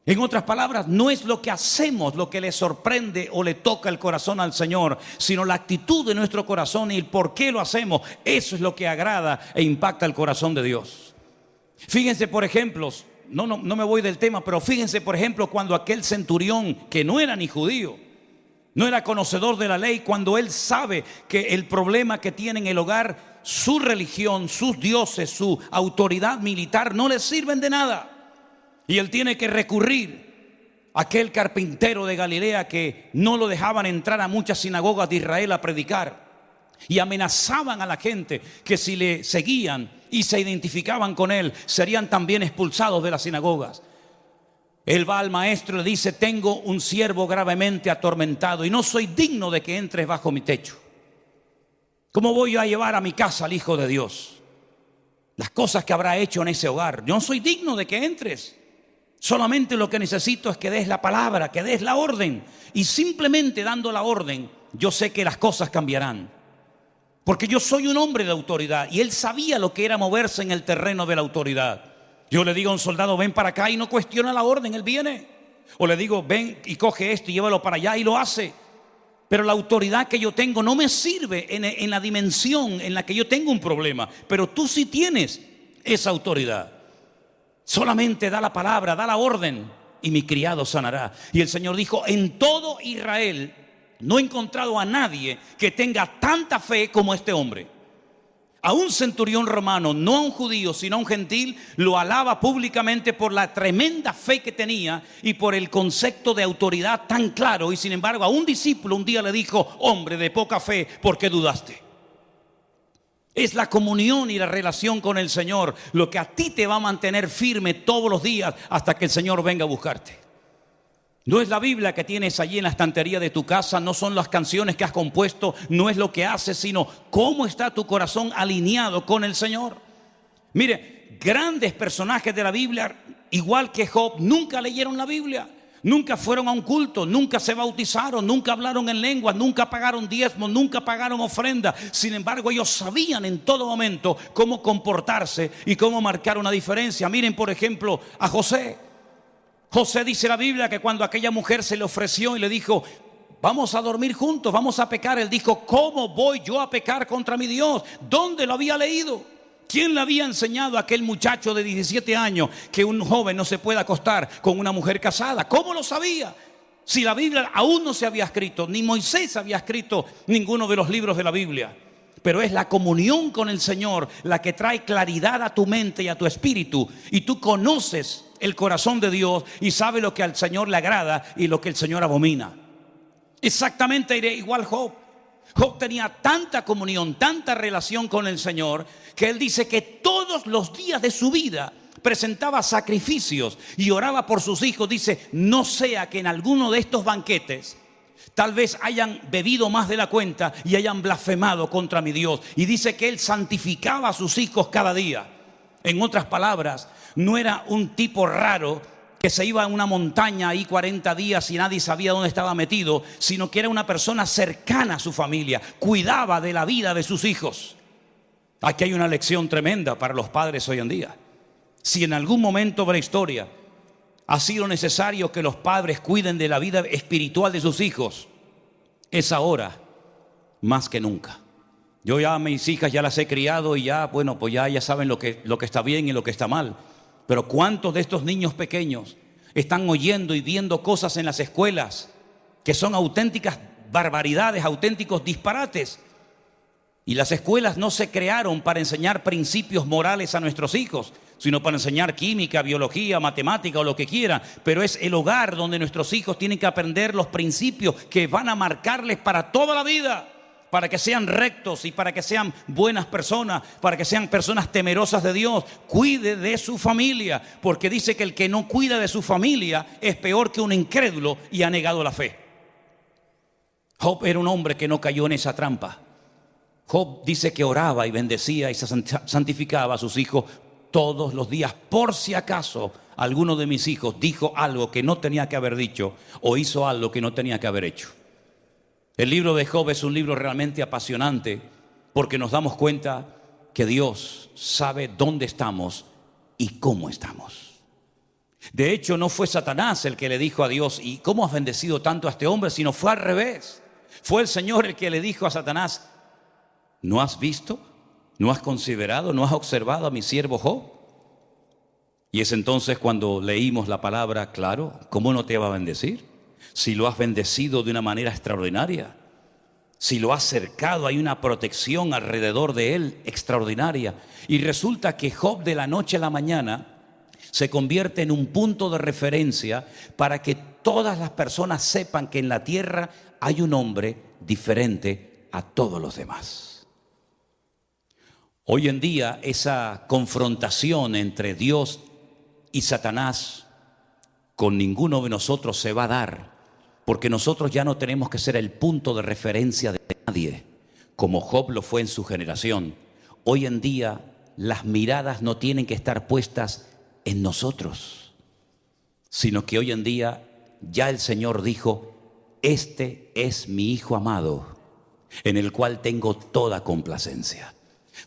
En otras palabras, no es lo que hacemos lo que le sorprende o le toca el corazón al Señor, sino la actitud de nuestro corazón y el por qué lo hacemos. Eso es lo que agrada e impacta el corazón de Dios. Fíjense, por ejemplo, no me voy del tema, pero fíjense, por ejemplo, cuando aquel centurión, que no era ni judío, no era conocedor de la ley, cuando él sabe que el problema que tiene en el hogar, su religión, sus dioses, su autoridad militar no le sirven de nada. Y él tiene que recurrir a aquel carpintero de Galilea que no lo dejaban entrar a muchas sinagogas de Israel a predicar. Y amenazaban a la gente que si le seguían y se identificaban con él, serían también expulsados de las sinagogas. Él va al maestro y le dice: tengo un siervo gravemente atormentado y no soy digno de que entres bajo mi techo. ¿Cómo voy a llevar a mi casa al Hijo de Dios? Las cosas que habrá hecho en ese hogar, yo no soy digno de que entres. Solamente lo que necesito es que des la palabra, que des la orden. Y simplemente dando la orden, yo sé que las cosas cambiarán. Porque yo soy un hombre de autoridad y él sabía lo que era moverse en el terreno de la autoridad. Yo le digo a un soldado, ven para acá, y no cuestiona la orden, él viene. O le digo, ven y coge esto y llévalo para allá, y lo hace. Pero la autoridad que yo tengo no me sirve en la dimensión en la que yo tengo un problema. Pero tú sí tienes esa autoridad. Solamente da la palabra, da la orden, y mi criado sanará. Y el Señor dijo, en todo Israel no he encontrado a nadie que tenga tanta fe como este hombre. A un centurión romano, no a un judío, sino a un gentil, lo alaba públicamente por la tremenda fe que tenía y por el concepto de autoridad tan claro. Y sin embargo, a un discípulo un día le dijo, hombre de poca fe, ¿por qué dudaste? Es la comunión y la relación con el Señor lo que a ti te va a mantener firme todos los días hasta que el Señor venga a buscarte. No es la Biblia que tienes allí en la estantería de tu casa, no son las canciones que has compuesto, no es lo que haces, sino cómo está tu corazón alineado con el Señor. Mire, grandes personajes de la Biblia, igual que Job, nunca leyeron la Biblia. Nunca fueron a un culto, nunca se bautizaron, nunca hablaron en lenguas, nunca pagaron diezmos, nunca pagaron ofrenda. Sin embargo, ellos sabían en todo momento cómo comportarse y cómo marcar una diferencia. Miren, por ejemplo, a José. José, dice la Biblia, que cuando aquella mujer se le ofreció y le dijo, vamos a dormir juntos, vamos a pecar, él dijo, ¿cómo voy yo a pecar contra mi Dios? ¿Dónde lo había leído? ¿Quién le había enseñado a aquel muchacho de 17 años que un joven no se puede acostar con una mujer casada? ¿Cómo lo sabía? Si la Biblia aún no se había escrito, ni Moisés había escrito ninguno de los libros de la Biblia. Pero es la comunión con el Señor la que trae claridad a tu mente y a tu espíritu. Y tú conoces el corazón de Dios y sabes lo que al Señor le agrada y lo que el Señor abomina. Exactamente igual Job. Job tenía tanta comunión, tanta relación con el Señor, que él dice que todos los días de su vida presentaba sacrificios y oraba por sus hijos. Dice, no sea que en alguno de estos banquetes tal vez hayan bebido más de la cuenta y hayan blasfemado contra mi Dios. Y dice que él santificaba a sus hijos cada día. En otras palabras, no era un tipo raro que se iba a una montaña ahí 40 días y nadie sabía dónde estaba metido, sino que era una persona cercana a su familia, cuidaba de la vida de sus hijos. Aquí hay una lección tremenda para los padres hoy en día. Si en algún momento de la historia ha sido necesario que los padres cuiden de la vida espiritual de sus hijos, es ahora más que nunca. Yo ya a mis hijas ya las he criado y ya, bueno, pues ya saben lo que está bien y lo que está mal. Pero ¿cuántos de estos niños pequeños están oyendo y viendo cosas en las escuelas que son auténticas barbaridades, auténticos disparates? Y las escuelas no se crearon para enseñar principios morales a nuestros hijos, sino para enseñar química, biología, matemática o lo que quieran. Pero es el hogar donde nuestros hijos tienen que aprender los principios que van a marcarles para toda la vida, para que sean rectos y para que sean buenas personas, para que sean personas temerosas de Dios. Cuide de su familia, porque dice que el que no cuida de su familia es peor que un incrédulo y ha negado la fe. Job era un hombre que no cayó en esa trampa. Job dice que oraba y bendecía y se santificaba a sus hijos todos los días, por si acaso alguno de mis hijos dijo algo que no tenía que haber dicho o hizo algo que no tenía que haber hecho. El libro de Job es un libro realmente apasionante porque nos damos cuenta que Dios sabe dónde estamos y cómo estamos. De hecho, no fue Satanás el que le dijo a Dios, ¿y cómo has bendecido tanto a este hombre? Sino fue al revés. Fue el Señor el que le dijo a Satanás, ¿no has visto? ¿No has considerado? ¿No has observado a mi siervo Job? Y es entonces cuando leímos la palabra, claro, ¿cómo no te va a bendecir? Si lo has bendecido de una manera extraordinaria, si lo has cercado, hay una protección alrededor de él extraordinaria. Y resulta que Job de la noche a la mañana se convierte en un punto de referencia para que todas las personas sepan que en la tierra hay un hombre diferente a todos los demás. Hoy en día esa confrontación entre Dios y Satanás con ninguno de nosotros se va a dar, porque nosotros ya no tenemos que ser el punto de referencia de nadie, como Job lo fue en su generación. Hoy en día las miradas no tienen que estar puestas en nosotros. sino que hoy en día ya el Señor dijo: este es mi Hijo amado, en el cual tengo toda complacencia.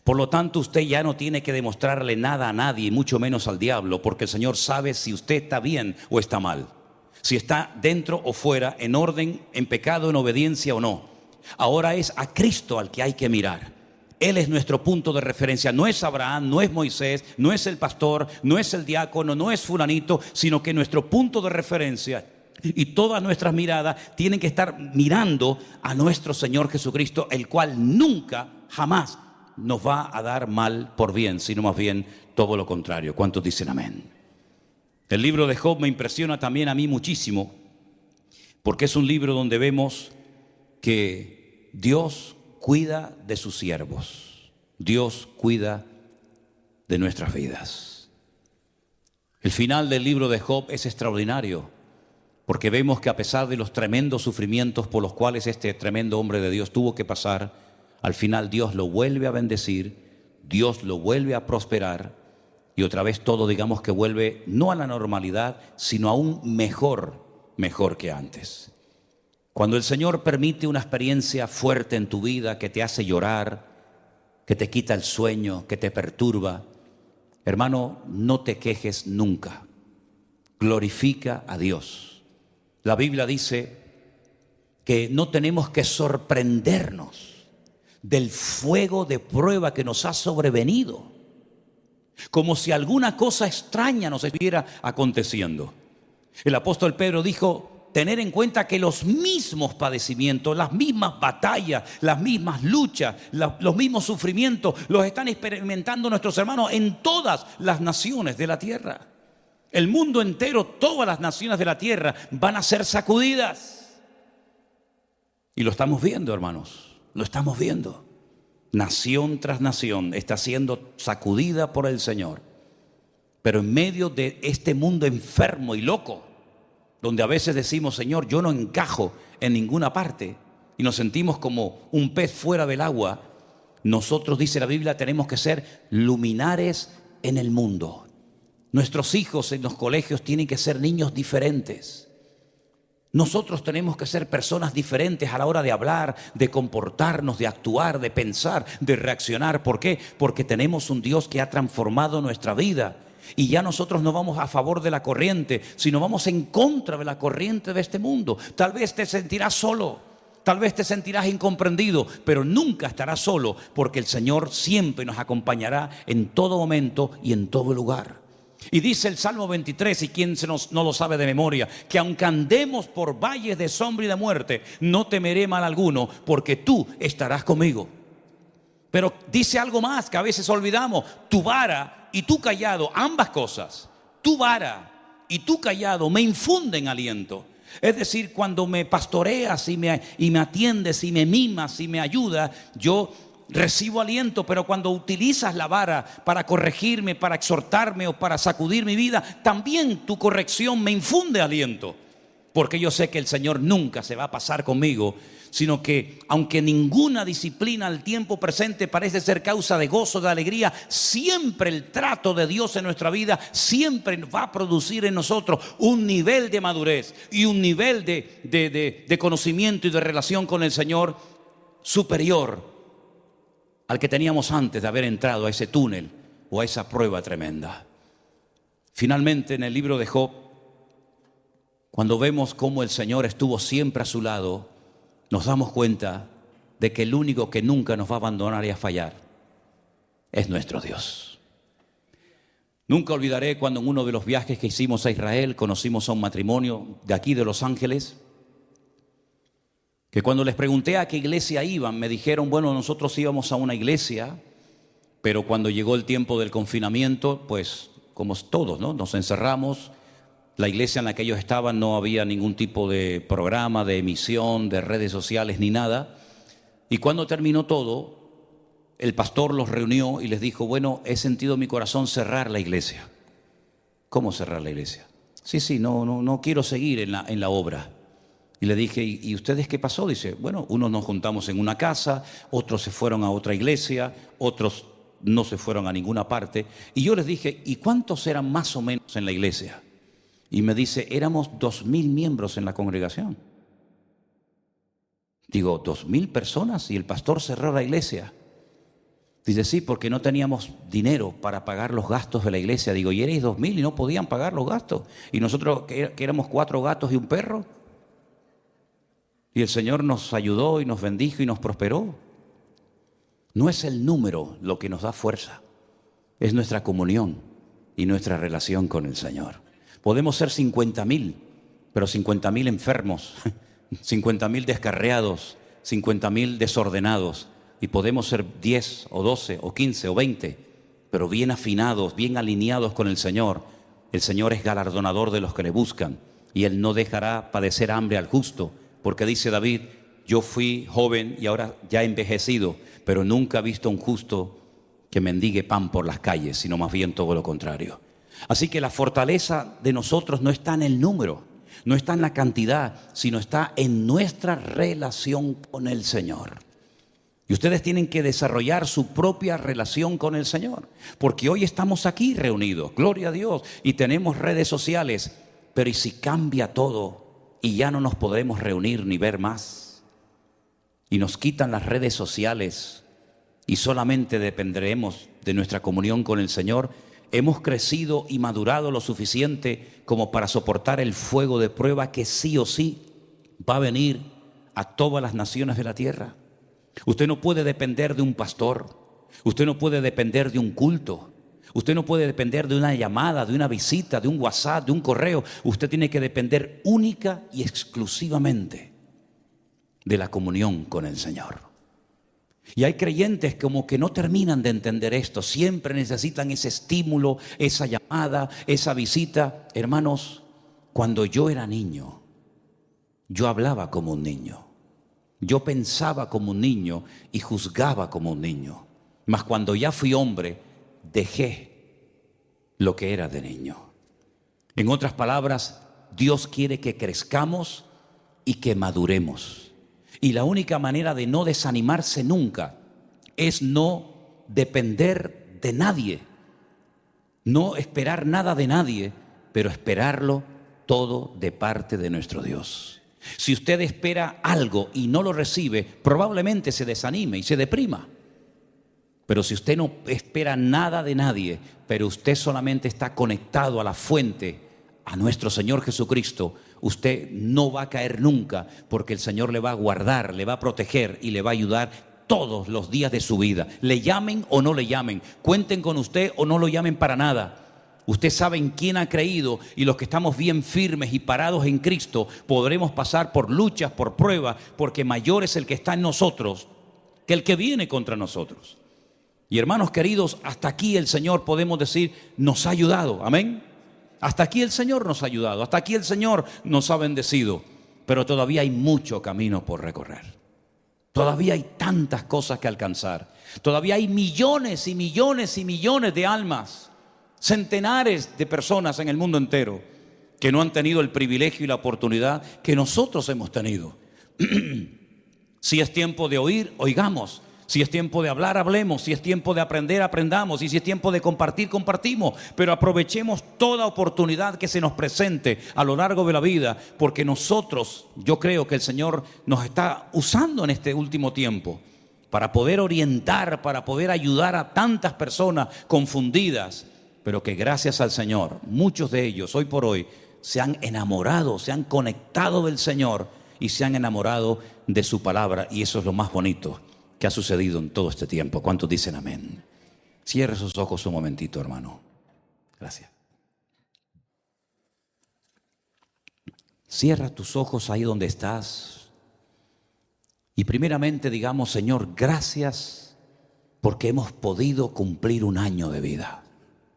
Por lo tanto, usted ya no tiene que demostrarle nada a nadie, mucho menos al diablo, porque el Señor sabe si usted está bien o está mal, si está dentro o fuera, en orden, en pecado, en obediencia o no. Ahora es a Cristo al que hay que mirar. Él es nuestro punto de referencia. No es Abraham, no es Moisés, no es el pastor, no es el diácono, no es fulanito, sino que nuestro punto de referencia y todas nuestras miradas tienen que estar mirando a nuestro Señor Jesucristo, el cual nunca, jamás nos va a dar mal por bien, sino más bien todo lo contrario. ¿Cuántos dicen amén? El libro de Job me impresiona también a mí muchísimo, porque es un libro donde vemos que Dios cuida de sus siervos. Dios cuida de nuestras vidas. El final del libro de Job es extraordinario, porque vemos que a pesar de los tremendos sufrimientos por los cuales este tremendo hombre de Dios tuvo que pasar, al final Dios lo vuelve a bendecir, Dios lo vuelve a prosperar, y otra vez todo, digamos, que vuelve no a la normalidad, sino aún mejor que antes. Cuando el Señor permite una experiencia fuerte en tu vida que te hace llorar, que te quita el sueño, que te perturba, hermano, no te quejes nunca. Glorifica a Dios. La Biblia dice que no tenemos que sorprendernos del fuego de prueba que nos ha sobrevenido, como si alguna cosa extraña nos estuviera aconteciendo. El apóstol Pedro dijo: tener en cuenta que los mismos padecimientos, las mismas batallas, las mismas luchas, los mismos sufrimientos los están experimentando nuestros hermanos en todas las naciones de la tierra. El mundo entero, todas las naciones de la tierra van a ser sacudidas. Y lo estamos viendo, hermanos, lo estamos viendo. Nación tras nación está siendo sacudida por el Señor. Pero en medio de este mundo enfermo y loco, donde a veces decimos: Señor, yo no encajo en ninguna parte, y nos sentimos como un pez fuera del agua, nosotros, dice la Biblia, tenemos que ser luminares en el mundo. Nuestros hijos en los colegios tienen que ser niños diferentes. Nosotros tenemos que ser personas diferentes a la hora de hablar, de comportarnos, de actuar, de pensar, de reaccionar. ¿Por qué? Porque tenemos un Dios que ha transformado nuestra vida. Y ya nosotros no vamos a favor de la corriente, sino vamos en contra de la corriente de este mundo. Tal vez te sentirás solo, tal vez te sentirás incomprendido, pero nunca estarás solo, porque el Señor siempre nos acompañará en todo momento y en todo lugar. Y dice el Salmo 23, y quien no lo sabe de memoria, que aunque andemos por valles de sombra y de muerte, no temeré mal alguno, porque tú estarás conmigo. Pero dice algo más que a veces olvidamos: tu vara y tu cayado, ambas cosas, tu vara y tu cayado me infunden aliento. Es decir, cuando me pastoreas y me atiendes y me mimas y me ayudas, yo recibo aliento. Pero cuando utilizas la vara para corregirme, para exhortarme o para sacudir mi vida, también tu corrección me infunde aliento, porque yo sé que el Señor nunca se va a pasar conmigo, sino que aunque ninguna disciplina al tiempo presente parece ser causa de gozo, de alegría, siempre el trato de Dios en nuestra vida siempre va a producir en nosotros un nivel de madurez y un nivel de conocimiento y de relación con el Señor superior al que teníamos antes de haber entrado a ese túnel o a esa prueba tremenda. Finalmente, en el libro de Job, cuando vemos cómo el Señor estuvo siempre a su lado, nos damos cuenta de que el único que nunca nos va a abandonar y a fallar es nuestro Dios. Nunca olvidaré cuando en uno de los viajes que hicimos a Israel conocimos a un matrimonio de aquí de Los Ángeles, que cuando les pregunté a qué iglesia iban, me dijeron: bueno, nosotros íbamos a una iglesia, pero cuando llegó el tiempo del confinamiento, pues como todos, ¿no?, nos encerramos. La iglesia en la que ellos estaban no había ningún tipo de programa, de emisión, de redes sociales ni nada. Y cuando terminó todo, el pastor los reunió y les dijo: bueno, he sentido en mi corazón cerrar la iglesia. ¿Cómo cerrar la iglesia? Sí, no quiero seguir en la obra. Y le dije: ¿y ustedes qué pasó? Dice: bueno, unos nos juntamos en una casa, otros se fueron a otra iglesia, otros no se fueron a ninguna parte. Y yo les dije: ¿y cuántos eran más o menos en la iglesia? Y me dice, éramos 2.000 miembros en la congregación. Digo, 2.000 personas y el pastor cerró la iglesia. Dice, sí, porque no teníamos dinero para pagar los gastos de la iglesia. Digo, y erais 2.000 y no podían pagar los gastos. Y nosotros que éramos 4 gatos y un perro. Y el Señor nos ayudó y nos bendijo y nos prosperó. No es el número lo que nos da fuerza, es nuestra comunión y nuestra relación con el Señor. Podemos ser 50.000, pero 50.000 enfermos, 50.000 descarriados, 50.000 desordenados. Y podemos ser 10 o 12 o 15 o 20, pero bien afinados, bien alineados con el Señor. El Señor es galardonador de los que le buscan y Él no dejará padecer hambre al justo, porque dice David, yo fui joven y ahora ya envejecido, pero nunca he visto a un justo que mendigue pan por las calles, sino más bien todo lo contrario. Así que la fortaleza de nosotros no está en el número, no está en la cantidad, sino está en nuestra relación con el Señor. Y ustedes tienen que desarrollar su propia relación con el Señor, porque hoy estamos aquí reunidos, gloria a Dios, y tenemos redes sociales, pero ¿y si cambia todo y ya no nos podemos reunir ni ver más? Y nos quitan las redes sociales y solamente dependeremos de nuestra comunión con el Señor. Hemos crecido y madurado lo suficiente como para soportar el fuego de prueba que sí o sí va a venir a todas las naciones de la tierra. Usted no puede depender de un pastor, usted no puede depender de un culto, usted no puede depender de una llamada, de una visita, de un WhatsApp, de un correo. Usted tiene que depender única y exclusivamente de la comunión con el Señor. Y hay creyentes como que no terminan de entender esto, siempre necesitan ese estímulo, esa llamada, esa visita. Hermanos, cuando yo era niño, yo hablaba como un niño. Yo pensaba como un niño y juzgaba como un niño. Mas cuando ya fui hombre, dejé lo que era de niño. En otras palabras, Dios quiere que crezcamos y que maduremos. Y la única manera de no desanimarse nunca es no depender de nadie. No esperar nada de nadie, pero esperarlo todo de parte de nuestro Dios. Si usted espera algo y no lo recibe, probablemente se desanime y se deprima. Pero si usted no espera nada de nadie, pero usted solamente está conectado a la fuente, a nuestro Señor Jesucristo, usted no va a caer nunca, porque el Señor le va a guardar, le va a proteger y le va a ayudar todos los días de su vida. Le llamen o no le llamen, cuenten con usted o no lo llamen para nada. Usted sabe en quién ha creído, y los que estamos bien firmes y parados en Cristo podremos pasar por luchas, por pruebas, porque mayor es el que está en nosotros que el que viene contra nosotros. Y hermanos queridos, hasta aquí el Señor, podemos decir, nos ha ayudado. Amén. Hasta aquí el Señor nos ha ayudado, hasta aquí el Señor nos ha bendecido, pero todavía hay mucho camino por recorrer. Todavía hay tantas cosas que alcanzar. Todavía hay millones y millones y millones de almas, centenares de personas en el mundo entero que no han tenido el privilegio y la oportunidad que nosotros hemos tenido. Si es tiempo de oír, oigamos. Si es tiempo de hablar, hablemos. Si es tiempo de aprender, aprendamos. Y si es tiempo de compartir, compartimos. Pero aprovechemos toda oportunidad que se nos presente a lo largo de la vida, porque nosotros, yo creo que el Señor nos está usando en este último tiempo para poder orientar, para poder ayudar a tantas personas confundidas, pero que gracias al Señor, muchos de ellos hoy por hoy se han enamorado, se han conectado del Señor y se han enamorado de su palabra. Y eso es lo más bonito que ha sucedido en todo este tiempo. ¿Cuántos dicen amén? Cierre sus ojos un momentito, hermano. Gracias. Cierra tus ojos ahí donde estás. Y primeramente digamos, Señor, gracias porque hemos podido cumplir un año de vida.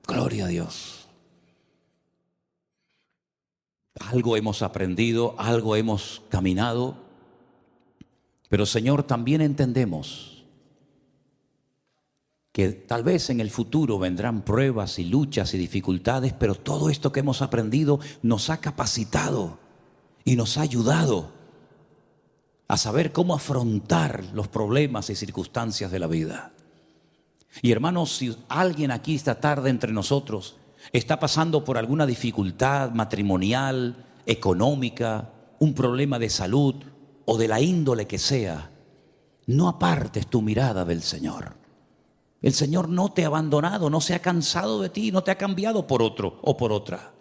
Gloria a Dios. Algo hemos aprendido, algo hemos caminado, pero Señor, también entendemos que tal vez en el futuro vendrán pruebas y luchas y dificultades, pero todo esto que hemos aprendido nos ha capacitado y nos ha ayudado a saber cómo afrontar los problemas y circunstancias de la vida. Y hermanos, si alguien aquí esta tarde entre nosotros está pasando por alguna dificultad matrimonial, económica, un problema de salud o de la índole que sea, no apartes tu mirada del Señor. El Señor no te ha abandonado, no se ha cansado de ti, no te ha cambiado por otro o por otra.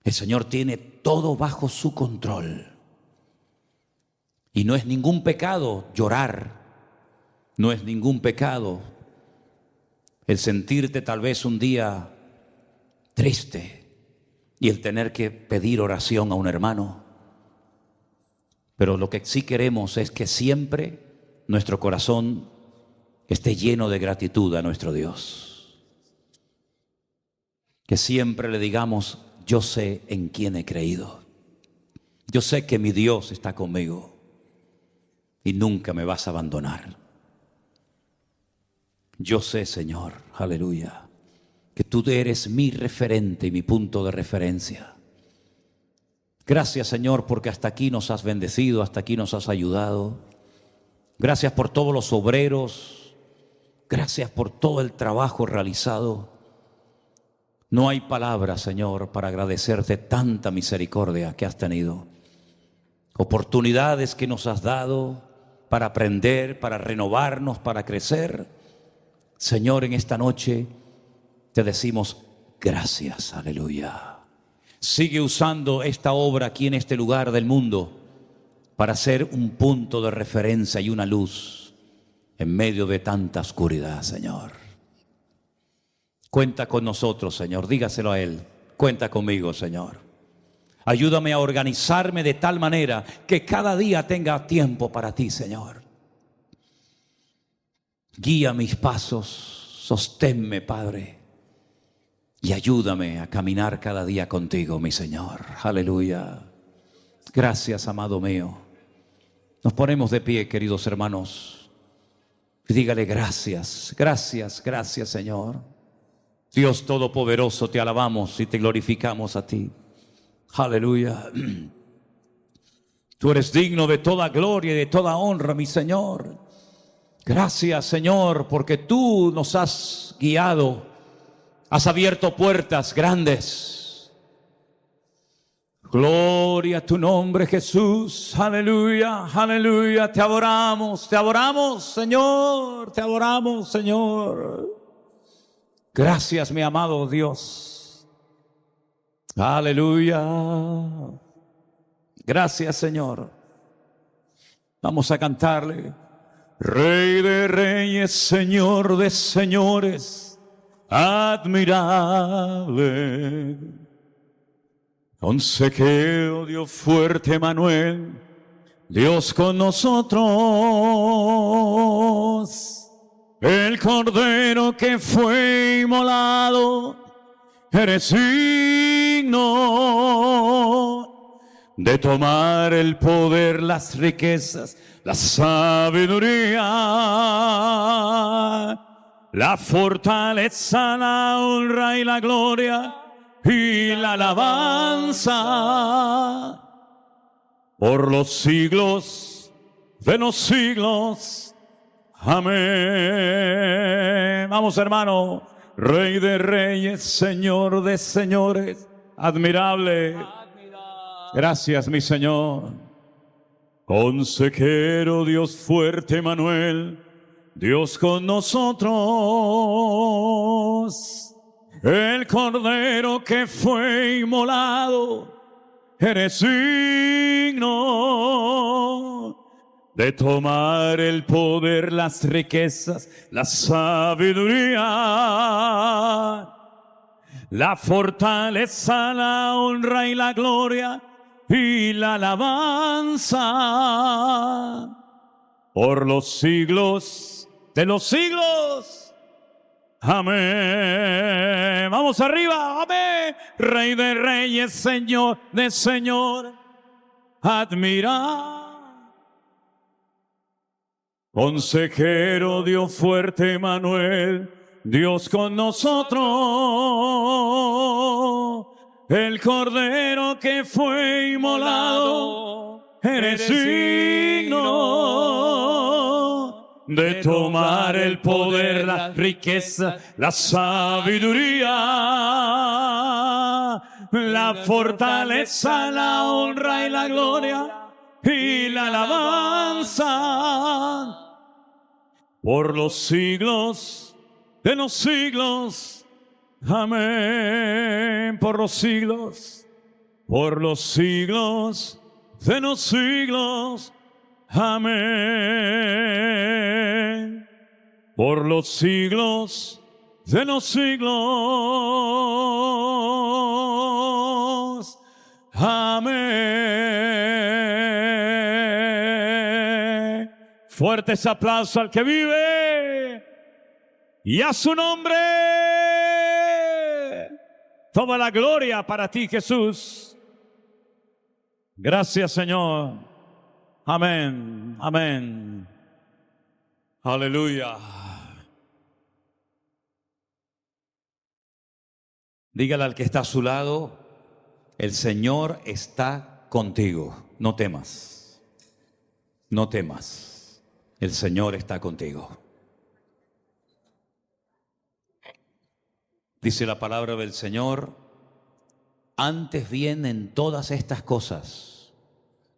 El Señor tiene todo bajo su control. Y no es ningún pecado llorar, no es ningún pecado el sentirte tal vez un día triste y el tener que pedir oración a un hermano. Pero lo que sí queremos es que siempre nuestro corazón esté lleno de gratitud a nuestro Dios. Que siempre le digamos: yo sé en quién he creído. Yo sé que mi Dios está conmigo y nunca me vas a abandonar. Yo sé, Señor, aleluya, que tú eres mi referente y mi punto de referencia. Gracias, Señor, porque hasta aquí nos has bendecido, hasta aquí nos has ayudado. Gracias por todos los obreros. Gracias por todo el trabajo realizado. No hay palabras, Señor, para agradecerte tanta misericordia que has tenido. Oportunidades que nos has dado para aprender, para renovarnos, para crecer. Señor, en esta noche te decimos gracias, aleluya. Sigue usando esta obra aquí en este lugar del mundo para ser un punto de referencia y una luz en medio de tanta oscuridad, Señor. Cuenta con nosotros, Señor, dígaselo a Él. Cuenta conmigo, Señor. Ayúdame a organizarme de tal manera que cada día tenga tiempo para ti, Señor. Guía mis pasos, sosténme, Padre, y ayúdame a caminar cada día contigo, mi Señor. Aleluya. Gracias, amado mío. Nos ponemos de pie, queridos hermanos, y dígale gracias, gracias, gracias, Señor. Dios Todopoderoso, te alabamos y te glorificamos a ti. Aleluya. Tú eres digno de toda gloria y de toda honra, mi Señor. Gracias, Señor, porque tú nos has guiado, has abierto puertas grandes. Gloria a tu nombre, Jesús. Aleluya, aleluya. Te adoramos, Señor. Te adoramos, Señor. Gracias, mi amado Dios. Aleluya. Gracias, Señor. Vamos a cantarle. Rey de reyes, Señor de señores, admirable. Consejero, Dios fuerte, Manuel, Dios con nosotros. El Cordero que fue inmolado, eres digno de tomar el poder, las riquezas, la sabiduría, la fortaleza, la honra y la gloria y la alabanza por los siglos de los siglos. Amén. Vamos, hermano. Rey de reyes, Señor de señores, admirable. Gracias, mi Señor. Consejero, Dios fuerte, Manuel, Dios con nosotros. El Cordero que fue inmolado, eres digno de tomar el poder, las riquezas, la sabiduría, la fortaleza, la honra y la gloria y la alabanza por los siglos de los siglos. Amén. Vamos arriba. Amén. Rey de reyes, Señor de señores, admira. Consejero, Dios fuerte, Manuel, Dios con nosotros. El Cordero que fue inmolado, eres digno de tomar el poder, la riqueza, la sabiduría, la fortaleza, la honra y la gloria y la alabanza por los siglos de los siglos. Amén. Por los siglos de los siglos. Amén. Por los siglos de los siglos. Amén. Fuertes aplausos al que vive y a su nombre. Toda la gloria para ti, Jesús. Gracias, Señor. Amén, amén. Aleluya. Dígale al que está a su lado, el Señor está contigo. No temas. No temas. El Señor está contigo. Dice la palabra del Señor, antes bien en todas estas cosas,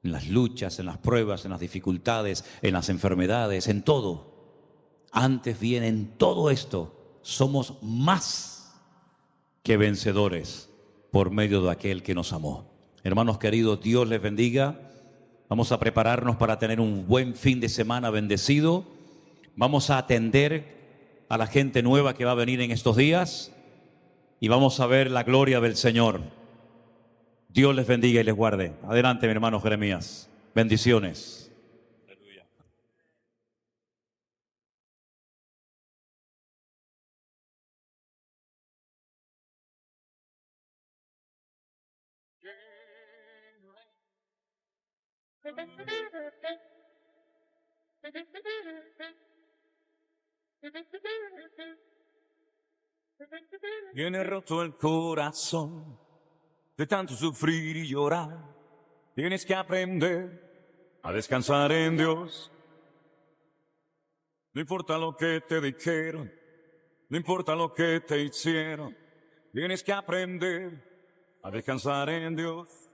en las luchas, en las pruebas, en las dificultades, en las enfermedades, en todo, antes bien en todo esto, somos más que vencedores por medio de aquel que nos amó. Hermanos queridos, Dios les bendiga. Vamos a prepararnos para tener un buen fin de semana bendecido. Vamos a atender a la gente nueva que va a venir en estos días. Y vamos a ver la gloria del Señor. Dios les bendiga y les guarde. Adelante, mi hermano Jeremías. Bendiciones. Aleluya. Viene roto el corazón de tanto sufrir y llorar. Tienes que aprender a descansar en Dios. No importa lo que te dijeron, no importa lo que te hicieron. Tienes que aprender a descansar en Dios.